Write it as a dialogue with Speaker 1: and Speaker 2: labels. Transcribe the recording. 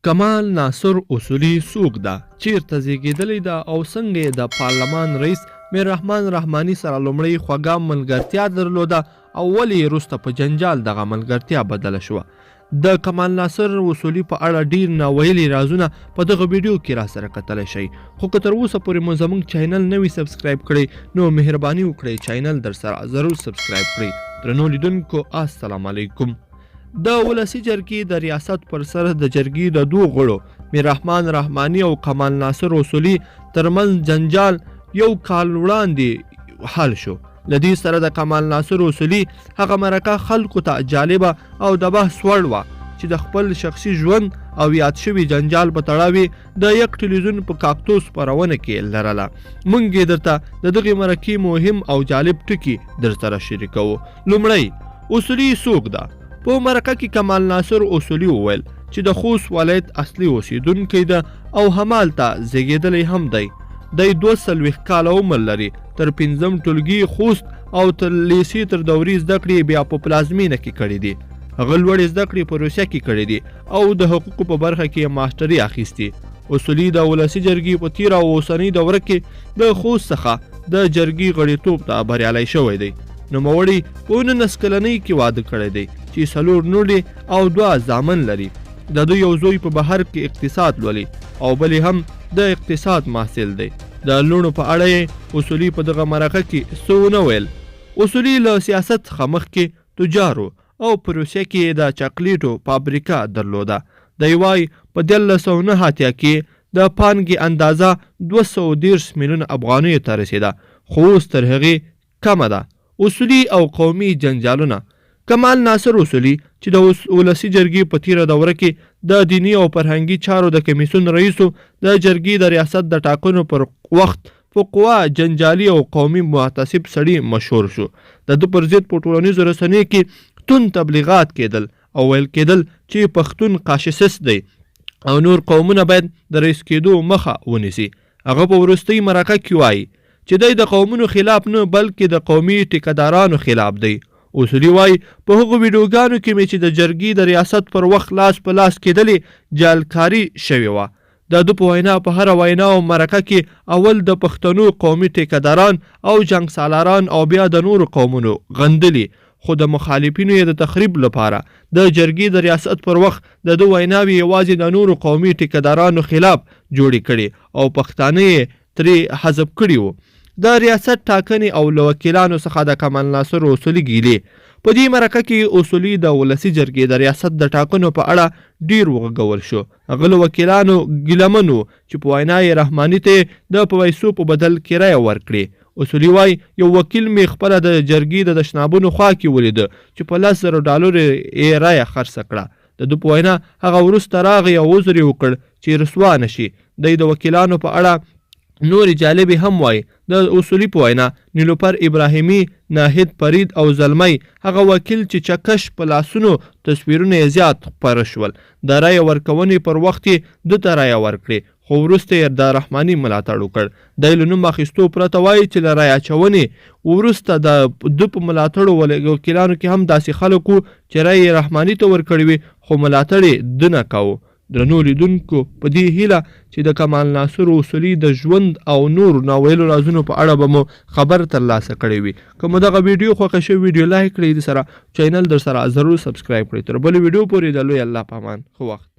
Speaker 1: کمال ناصر اصولي څوک ده؟ چیرته زیږېدلی ده او څنګه یې د پارلمان رئیس میررحمان رحماني سره لومړی خوږه ملګرتیا درلوده او ولې یې وروسته په جنجال دغه ملګرتیا بدله شوه؟ د کمال ناصر اصولي په اړه ډیر ناویلي رازونه په دغه ویډیو کې را سره کتلی شئ، خو که تر اوسه پورې مو زموږ چینل نه وي سبسکرایب کړی نو مهرباني وکړئ چینل در سره ضرور سبسکرایب کړئ. درنو لیدونکو السلام علیکم. د ولسي جرګې د ریاست پر سر د جرګې د دوه غړو میررحمان رحماني او کمال ناصر اصولي ترمنځ جنجال یو کال وړاندې حل شو. له دې سره د کمال ناصر اصولي هغه مرکه خلکو ته جالبه او د بحث وړ وه چې د خپل شخصي ژوند او یاد شوي جنجال په تړاو د یک ټلویزیون په کاکتوس خپرونه کې لرله. موږ یې درته د دغې مرکې مهم او جالب ټکي در سره شریکوو. لومړی، اصولي څوک ده؟ په مرکه کې کمال ناصر اصولي وویل چې د خوست ولایت اصلي اوسیدونکی ده او همالته زیږېدلی هم دی. دی 42 کاله عمر لري. تر 5م ټولګي خوست او تر لیسې تر دورې زده کړې بیا په پلازمینه کې کړې دي. هغه لوړې زده کړې په روسیه کې کړې دي او د حقوقو په برخه کې ماسټري اخیستې. اصولي د ولسي جرګې په تیره او اوسنۍ دوره کې د خوست څخه د جرګې غړیتوب ته بریالی شوی دی. نوموړي په 19 کلنۍ کې واده کړی دی چې 4 لوڼې او 2 زامن لري. د دوی یو زوی په بهر کې اقتصاد لولي او بلې هم د اقتصاد محصل دی. د لوڼو په اړه یې اصولي په دغه مرکه کې څه ونه ویل. اصولي له سیاست څخه مخکې تجارو او په روسیه کې د چاکلیټو فابریکه درلوده. دی وایي په 1909 کې د پانګې اندازه 230 میلیون افغانیو ته رسېده، خو اوس تر هغې کمه ده. اصولي او قومي جنجالونه. کمال ناصر اصولي چې د ولسي جرګې په تیره دوره کې د دیني او فرهنګي چارو د کمیسیون رئیسو د جرګې د ریاست د ټاکنو پر وخت په قوا جنجالي او قومي معتصب سړي مشهور شو. د ده پر ضد په ټولنیزو رسنیو کې توند تبلیغات کېدل او ویل کېدل چې پښتون قاشسس دی او نور قومونه باید د رئیس کېدو مخه ونیسي. هغه په وروستۍ مرکه کې وایي چې دی د قومونو خلاف نه بلکې د قومي ټیکهدارانو خلاف دی. اصولي وایي په هغو ویډیوګانو کې مې چې د جرګې د ریاست پر وخت لاس په لاس کېدلې جعلکاري شوې وه. د ده په وینا په هره وینا او مرکه کې اول د پښتنو قومي ټیکهداران او جنګ سالاران او بیا د نورو قومونو غندلي، خو د مخالفینو یې د تخریب لپاره د جرګې د ریاست پر وخت د ده ویناوې یوازې د نورو قومي ټیکهدارانو خلاف جوړې کړي او پښتانه یې ترې حذف کړي وو. د ریاست ټاکنې او له وکیلانو څخه د کمال ناصر اصولي ګیلې. په دې مرکه کې اصولي د ولسي جرګې د ریاست د ټاکنو په اړه ډیر وغږول شو. هغه له وکیلانو ګیلمن و چې په وینا یې رحماني ته د پیسو په بدل کې رایه ورکړي. اصولي وایي یو وکیل مې خپله د جرګې د تشنابونو خوا کې ولیده چې په $10,000 یې رایه خرڅه کړه. د ده په وینا هغه وروسته راغی او عذر یې وکړ چې رسوا نشي. دی د وکیلانو په اړه نورې جالبې هم وایي. د اصولي په وینا نیلوفر ابراهیمي، ناهید فرید او زلمی هغه وکیل چې چکش په لاسونو تصویرونه یې زیات خپاره شول. د رایه ورکونې پر وخت یې ده ته رایه ورکړې، خو وروسته یې د رحماني ملاتړ وکړ. دی له نوم اخیستو پرته وایي چې له رایه اچونې وروسته د ده په ملاتړو وکیلانو کې هم داسې خلک وو چې رایه یې رحماني ته ورکړې وي خو ملاتړ یې ده نه کوو. درنو لیدونکو په دې هیله چې د کمال ناصر اصولي د ژوند او نور ناویلو رازونو په اړه به مو خبر ترلاسه کړی وي. که مو دغه ویډیو خوښه شوې ویډیو لایک کړئ، د سره چینل در سره ضرور سبسکرایب کړئ. تر بلې ویډیو پورې د لوی الله په امان. ښه وخت.